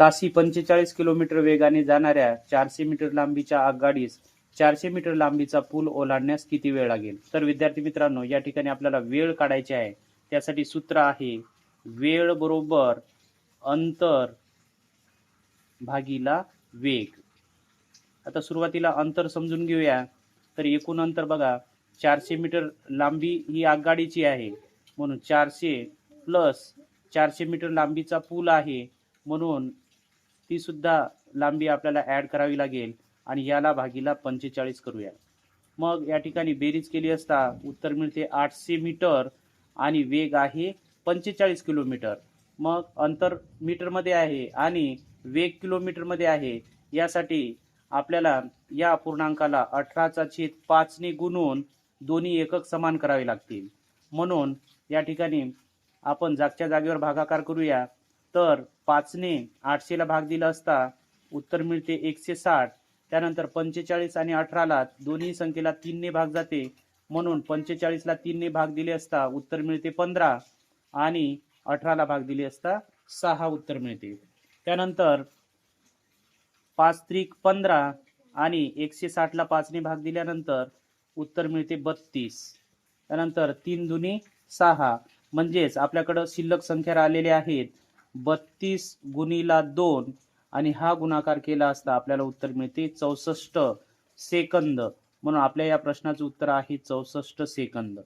तासी 45 kilometre वेगाने जाणाऱ्या 400 metre लांबीच्या आगगाडीस 400 मीटर लांबीचा पूल ओलांडण्यास किती वेळ लागेल? तर विद्यार्थी मित्रांनो, या ठिकाणी आपल्याला वेळ काढायची आहे. त्यासाठी सूत्र आहे वेळ बरोबर अंतर भागीला वेग. आता सुरुवातीला अंतर समजून घेऊया. तर एकूण अंतर बघा, 400 मीटर लांबी ही आगगाडीची आहे, म्हणून 400 प्लस 400 मीटर लांबीचा पूल आहे, म्हणून ती सुद्धा लांबी आपल्याला ऍड करावी लागेल आणि याला भागीला 45 करूया. मग या ठिकाणी बेरीज केली असता उत्तर मिळते 800 मीटर आणि वेग आहे 45 किलोमीटर. मग अंतर मीटरमध्ये आहे आणि वेग किलोमीटरमध्ये आहे, यासाठी आपल्याला या अपूर्णांकाला 18/5 ने गुणून दोन्ही एकक समान करावे लागतील. म्हणून या ठिकाणी आपण जागच्या जागेवर भागाकार करूया. तर 5 ने 800 ला भाग दिला असता उत्तर मिळते 160. त्यानंतर 45 आणि 18ला दोन्ही संख्येला 3 ने भाग जाते, म्हणून 45 ला 3 ने भाग दिले असता उत्तर मिळते 15 आणि 18ला भाग दिले असता 6 उत्तर मिळते. त्यानंतर 5 त्रिक 15 आणि 160ला 5 ने भाग दिल्यानंतर उत्तर मिळते 32. त्यानंतर 3 दुनी 6, म्हणजेच आपल्याकडे शिल्लक संख्या राहिलेल्या आहेत 32 गुणिला 2 आणि हा गुणाकार केला असता आपल्याला उत्तर मिळते 64 सेकंद. म्हणून आपल्या या प्रश्नाचं उत्तर आहे 64 सेकंद.